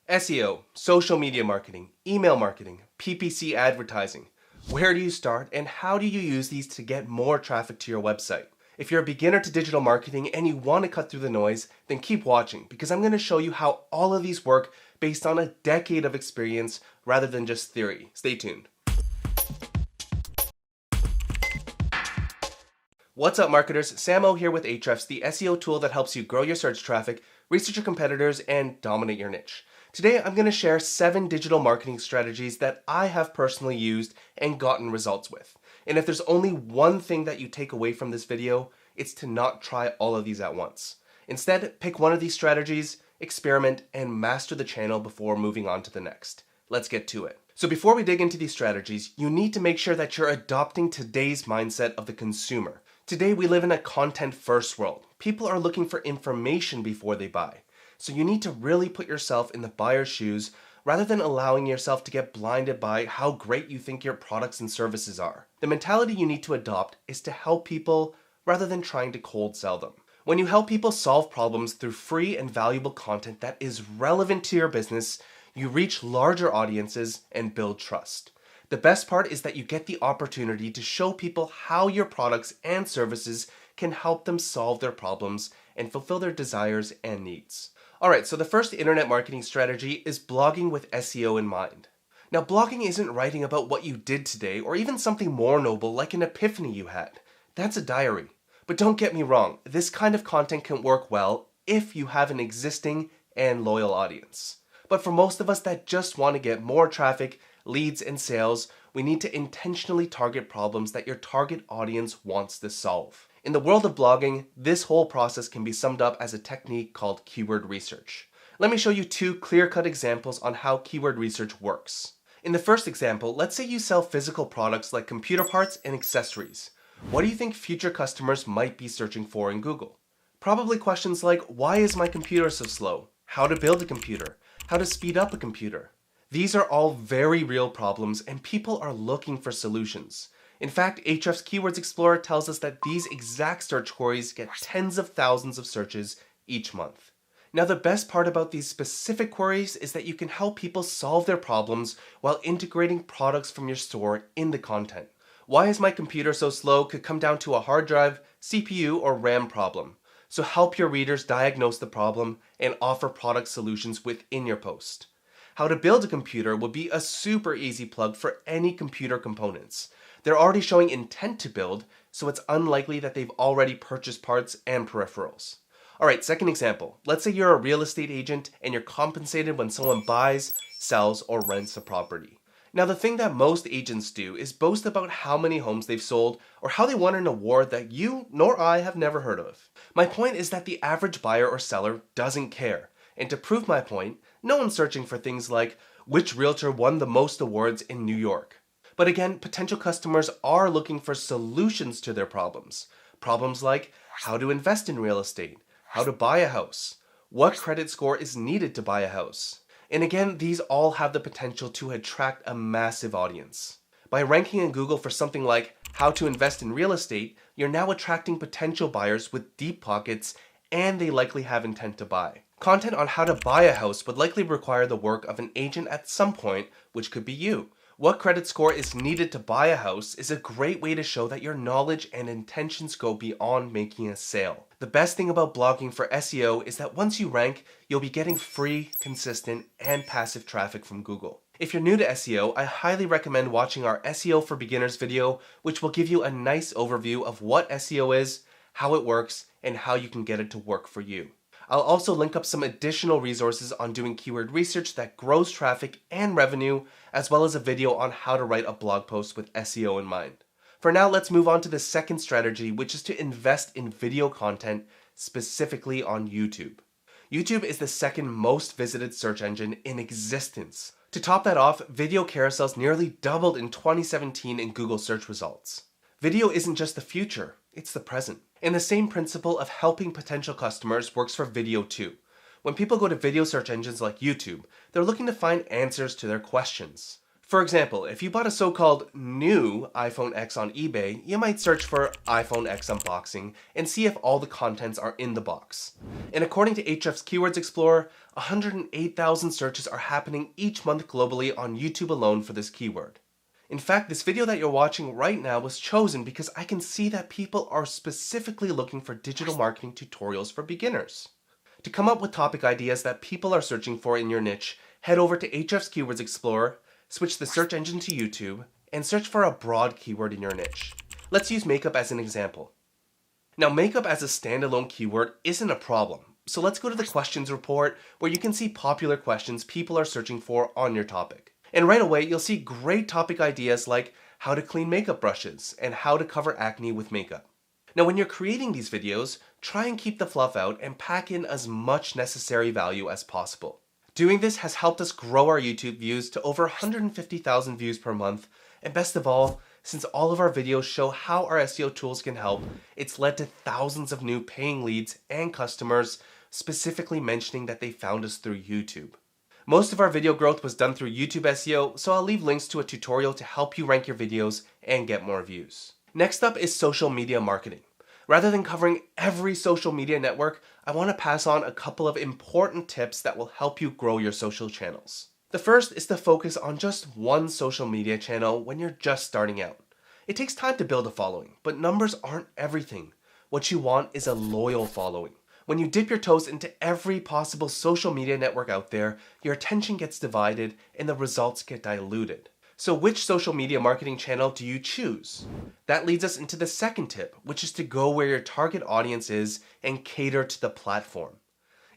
SEO, social media marketing, email marketing, PPC advertising. Where do you start and how do you use these to get more traffic to your website? If you're a beginner to digital marketing and you want to cut through the noise, then keep watching because I'm going to show you how all of these work based on a decade of experience rather than just theory. Stay tuned. What's up marketers, Samo here with Ahrefs, the SEO tool that helps you grow your search traffic, research your competitors, and dominate your niche. Today I'm going to share 7 digital marketing strategies that I have personally used and gotten results with. And if there's only one thing that you take away from this video, it's to not try all of these at once. Instead, pick one of these strategies, experiment, and master the channel before moving on to the next. Let's get to it. So before we dig into these strategies, you need to make sure that you're adopting today's mindset of the consumer. Today we live in a content-first world. People are looking for information before they buy. So you need to really put yourself in the buyer's shoes rather than allowing yourself to get blinded by how great you think your products and services are. The mentality you need to adopt is to help people rather than trying to cold sell them. When you help people solve problems through free and valuable content that is relevant to your business, you reach larger audiences and build trust. The best part is that you get the opportunity to show people how your products and services can help them solve their problems and fulfill their desires and needs. Alright, so the first internet marketing strategy is blogging with SEO in mind. Now, blogging isn't writing about what you did today or even something more noble like an epiphany you had. That's a diary. But don't get me wrong, this kind of content can work well if you have an existing and loyal audience. But for most of us that just want to get more traffic, leads, and sales, we need to intentionally target problems that your target audience wants to solve. In the world of blogging, this whole process can be summed up as a technique called keyword research. Let me show you 2 clear-cut examples on how keyword research works. In the first example, let's say you sell physical products like computer parts and accessories. What do you think future customers might be searching for in Google? Probably questions like, why is my computer so slow? How to build a computer? How to speed up a computer? These are all very real problems and people are looking for solutions. In fact, Ahrefs Keywords Explorer tells us that these exact search queries get tens of thousands of searches each month. Now, the best part about these specific queries is that you can help people solve their problems while integrating products from your store in the content. Why is my computer so slow could come down to a hard drive, CPU, or RAM problem. So help your readers diagnose the problem and offer product solutions within your post. How to build a computer would be a super easy plug for any computer components. They're already showing intent to build, so it's unlikely that they've already purchased parts and peripherals. Alright, second example. Let's say you're a real estate agent and you're compensated when someone buys, sells, or rents a property. Now, the thing that most agents do is boast about how many homes they've sold or how they won an award that you nor I have never heard of. My point is that the average buyer or seller doesn't care. And to prove my point, no one's searching for things like which realtor won the most awards in New York. But again, potential customers are looking for solutions to their problems. Problems like how to invest in real estate, how to buy a house, what credit score is needed to buy a house. And again, these all have the potential to attract a massive audience. By ranking in Google for something like how to invest in real estate, you're now attracting potential buyers with deep pockets and they likely have intent to buy. Content on how to buy a house would likely require the work of an agent at some point, which could be you. What credit score is needed to buy a house is a great way to show that your knowledge and intentions go beyond making a sale. The best thing about blogging for SEO is that once you rank, you'll be getting free, consistent, and passive traffic from Google. If you're new to SEO, I highly recommend watching our SEO for Beginners video, which will give you a nice overview of what SEO is, how it works, and how you can get it to work for you. I'll also link up some additional resources on doing keyword research that grows traffic and revenue, as well as a video on how to write a blog post with SEO in mind. For now, let's move on to the second strategy, which is to invest in video content, specifically on YouTube. YouTube is the second most visited search engine in existence. To top that off, video carousels nearly doubled in 2017 in Google search results. Video isn't just the future, it's the present. And the same principle of helping potential customers works for video too. When people go to video search engines like YouTube, they're looking to find answers to their questions. For example, if you bought a so-called new iPhone X on eBay, you might search for iPhone X unboxing and see if all the contents are in the box. And according to Ahrefs Keywords Explorer, 108,000 searches are happening each month globally on YouTube alone for this keyword. In fact, this video that you're watching right now was chosen because I can see that people are specifically looking for digital marketing tutorials for beginners. To come up with topic ideas that people are searching for in your niche, head over to Ahrefs Keywords Explorer, switch the search engine to YouTube, and search for a broad keyword in your niche. Let's use makeup as an example. Now, makeup as a standalone keyword isn't a problem, so let's go to the questions report where you can see popular questions people are searching for on your topic. And right away, you'll see great topic ideas like how to clean makeup brushes and how to cover acne with makeup. Now, when you're creating these videos, try and keep the fluff out and pack in as much necessary value as possible. Doing this has helped us grow our YouTube views to over 150,000 views per month, and best of all, since all of our videos show how our SEO tools can help, it's led to thousands of new paying leads and customers specifically mentioning that they found us through YouTube. Most of our video growth was done through YouTube SEO, so I'll leave links to a tutorial to help you rank your videos and get more views. Next up is social media marketing. Rather than covering every social media network, I want to pass on a couple of important tips that will help you grow your social channels. The first is to focus on just one social media channel when you're just starting out. It takes time to build a following, but numbers aren't everything. What you want is a loyal following. When you dip your toes into every possible social media network out there, your attention gets divided and the results get diluted. So which social media marketing channel do you choose? That leads us into the second tip, which is to go where your target audience is and cater to the platform.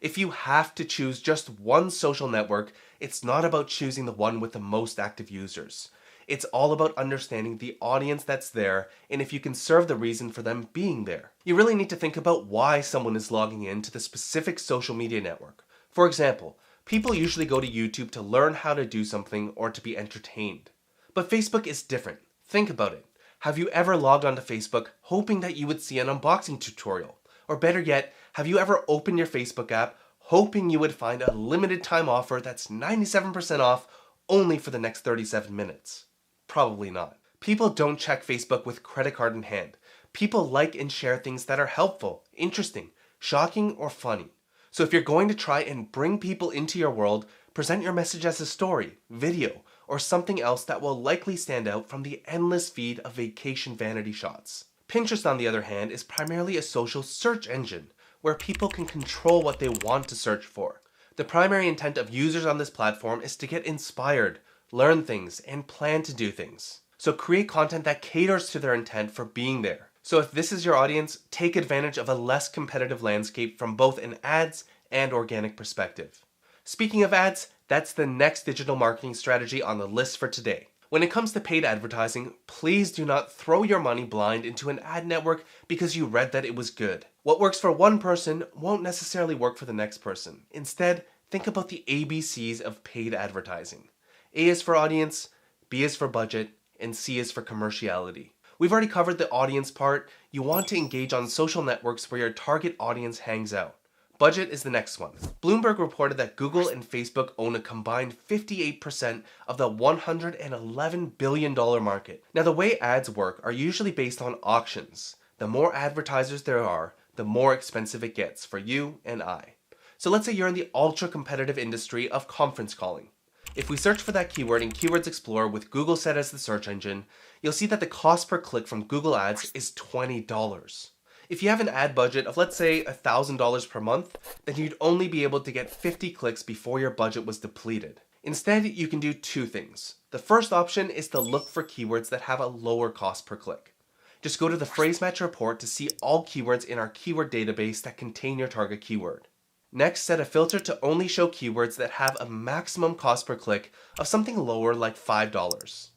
If you have to choose just one social network, it's not about choosing the one with the most active users. It's all about understanding the audience that's there and if you can serve the reason for them being there. You really need to think about why someone is logging in to the specific social media network. For example, people usually go to YouTube to learn how to do something or to be entertained. But Facebook is different. Think about it. Have you ever logged onto Facebook hoping that you would see an unboxing tutorial? Or better yet, have you ever opened your Facebook app hoping you would find a limited time offer that's 97% off only for the next 37 minutes? Probably not. People don't check Facebook with credit card in hand. People like and share things that are helpful, interesting, shocking, or funny. So if you're going to try and bring people into your world, present your message as a story, video, or something else that will likely stand out from the endless feed of vacation vanity shots. Pinterest, on the other hand, is primarily a social search engine where people can control what they want to search for. The primary intent of users on this platform is to get inspired, learn things, and plan to do things. So create content that caters to their intent for being there. So if this is your audience, take advantage of a less competitive landscape from both an ads and organic perspective. Speaking of ads, that's the next digital marketing strategy on the list for today. When it comes to paid advertising, please do not throw your money blind into an ad network because you read that it was good. What works for one person won't necessarily work for the next person. Instead, think about the ABCs of paid advertising. A is for audience, B is for budget, and C is for commerciality. We've already covered the audience part. You want to engage on social networks where your target audience hangs out. Budget is the next one. Bloomberg reported that Google and Facebook own a combined 58% of the $111 billion market. Now, the way ads work are usually based on auctions. The more advertisers there are, the more expensive it gets for you and I. So let's say you're in the ultra-competitive industry of conference calling. If we search for that keyword in Keywords Explorer with Google set as the search engine, you'll see that the cost per click from Google Ads is $20. If you have an ad budget of, let's say, $1,000 per month, then you'd only be able to get 50 clicks before your budget was depleted. Instead, you can do two things. The first option is to look for keywords that have a lower cost per click. Just go to the phrase match report to see all keywords in our keyword database that contain your target keyword. Next, set a filter to only show keywords that have a maximum cost per click of something lower like $5.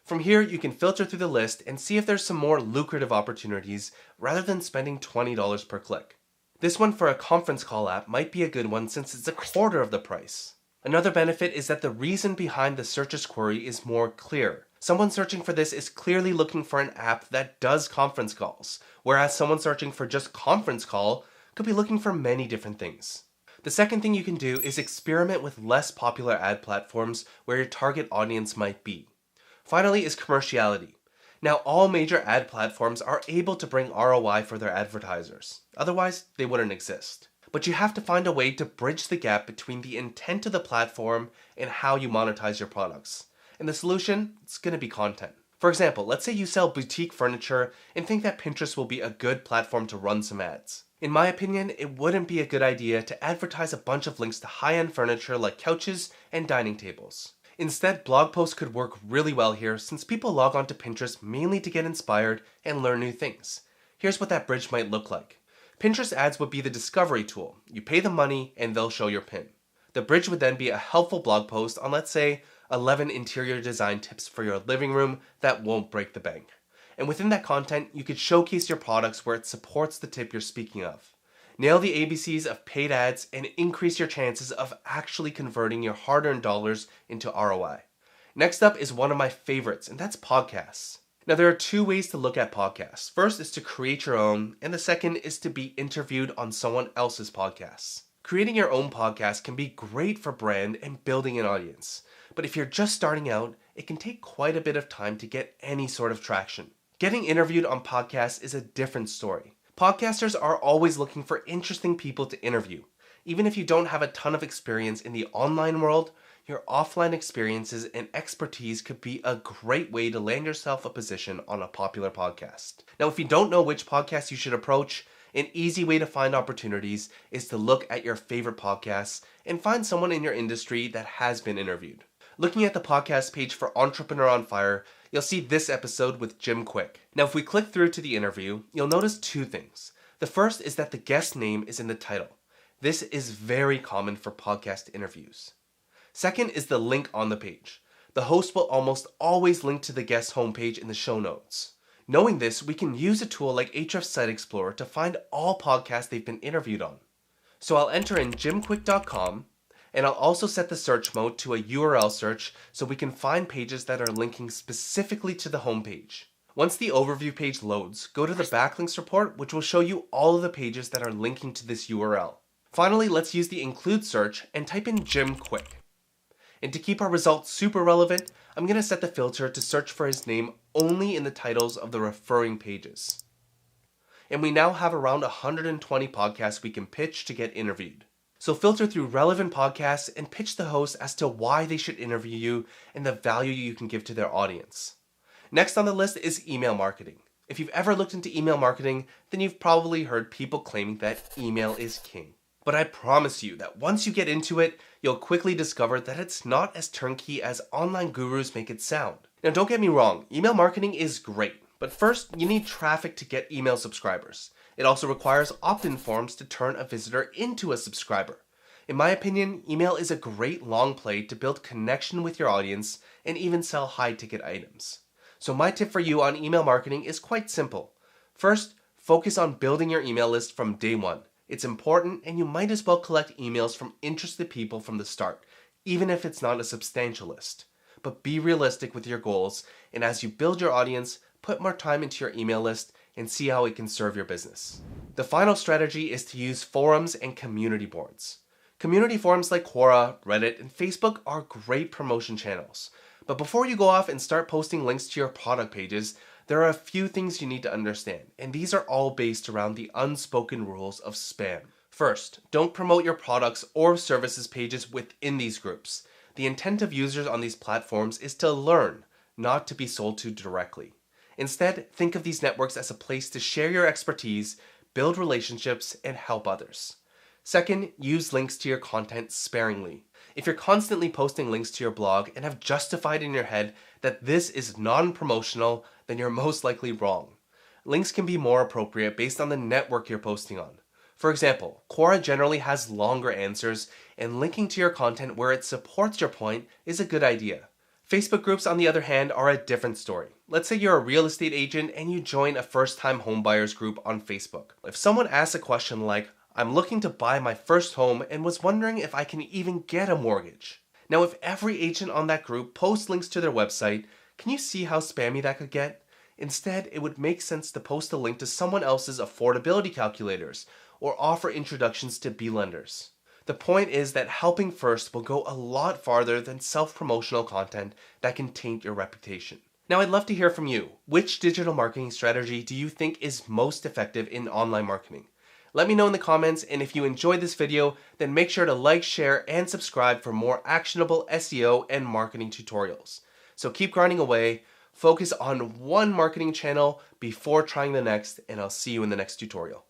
From here, you can filter through the list and see if there's some more lucrative opportunities rather than spending $20 per click. This one for a conference call app might be a good one since it's a quarter of the price. Another benefit is that the reason behind the searcher's query is more clear. Someone searching for this is clearly looking for an app that does conference calls, whereas someone searching for just conference call could be looking for many different things. The second thing you can do is experiment with less popular ad platforms where your target audience might be. Finally is commerciality. Now, all major ad platforms are able to bring ROI for their advertisers. Otherwise, they wouldn't exist. But you have to find a way to bridge the gap between the intent of the platform and how you monetize your products. And the solution, it's going to be content. For example, let's say you sell boutique furniture and think that Pinterest will be a good platform to run some ads. In my opinion, it wouldn't be a good idea to advertise a bunch of links to high-end furniture like couches and dining tables. Instead, blog posts could work really well here since people log on to Pinterest mainly to get inspired and learn new things. Here's what that bridge might look like. Pinterest ads would be the discovery tool. You pay them money and they'll show your pin. The bridge would then be a helpful blog post on, let's say, 11 interior design tips for your living room that won't break the bank. And within that content, you could showcase your products where it supports the tip you're speaking of. Nail the ABCs of paid ads and increase your chances of actually converting your hard-earned dollars into ROI. Next up is one of my favorites, and that's podcasts. Now, there are two ways to look at podcasts. First is to create your own, and the second is to be interviewed on someone else's podcasts. Creating your own podcast can be great for brand and building an audience. But if you're just starting out, it can take quite a bit of time to get any sort of traction. Getting interviewed on podcasts is a different story. Podcasters are always looking for interesting people to interview. Even if you don't have a ton of experience in the online world, your offline experiences and expertise could be a great way to land yourself a position on a popular podcast. Now, if you don't know which podcast you should approach, an easy way to find opportunities is to look at your favorite podcasts and find someone in your industry that has been interviewed. Looking at the podcast page for Entrepreneur on Fire, you'll see this episode with Jim Kwik. Now, if we click through to the interview, you'll notice two things. The first is that the guest name is in the title. This is very common for podcast interviews. Second is the link on the page. The host will almost always link to the guest's homepage in the show notes. Knowing this, we can use a tool like Ahrefs Site Explorer to find all podcasts they've been interviewed on. So I'll enter in jimkwik.com, and I'll also set the search mode to a URL search so we can find pages that are linking specifically to the homepage. Once the overview page loads, go to the backlinks report, which will show you all of the pages that are linking to this URL. Finally, let's use the include search and type in Jim Kwik. And to keep our results super relevant, I'm going to set the filter to search for his name only in the titles of the referring pages. And we now have around 120 podcasts we can pitch to get interviewed. So filter through relevant podcasts and pitch the host as to why they should interview you and the value you can give to their audience. Next on the list is email marketing. If you've ever looked into email marketing, then you've probably heard people claiming that email is king. But I promise you that once you get into it, you'll quickly discover that it's not as turnkey as online gurus make it sound. Now, don't get me wrong, email marketing is great, but first you need traffic to get email subscribers. It also requires opt-in forms to turn a visitor into a subscriber. In my opinion, email is a great long play to build connection with your audience and even sell high-ticket items. So my tip for you on email marketing is quite simple. First, focus on building your email list from day one. It's important, and you might as well collect emails from interested people from the start, even if it's not a substantial list. But be realistic with your goals, and as you build your audience, put more time into your email list and see how it can serve your business. The final strategy is to use forums and community boards. Community forums like Quora, Reddit, and Facebook are great promotion channels. But before you go off and start posting links to your product pages, there are a few things you need to understand, and these are all based around the unspoken rules of spam. First, don't promote your products or services pages within these groups. The intent of users on these platforms is to learn, not to be sold to directly. Instead, think of these networks as a place to share your expertise, build relationships, and help others. Second, use links to your content sparingly. If you're constantly posting links to your blog and have justified in your head that this is non-promotional, then you're most likely wrong. Links can be more appropriate based on the network you're posting on. For example, Quora generally has longer answers, and linking to your content where it supports your point is a good idea. Facebook groups, on the other hand, are a different story. Let's say you're a real estate agent and you join a first-time homebuyers group on Facebook. If someone asks a question like, "I'm looking to buy my first home and was wondering if I can even get a mortgage." Now, if every agent on that group posts links to their website, can you see how spammy that could get? Instead, it would make sense to post a link to someone else's affordability calculators or offer introductions to B-lenders. The point is that helping first will go a lot farther than self-promotional content that can taint your reputation. Now, I'd love to hear from you. Which digital marketing strategy do you think is most effective in online marketing? Let me know in the comments, and if you enjoyed this video, then make sure to like, share, and subscribe for more actionable SEO and marketing tutorials. So keep grinding away, focus on one marketing channel before trying the next, and I'll see you in the next tutorial.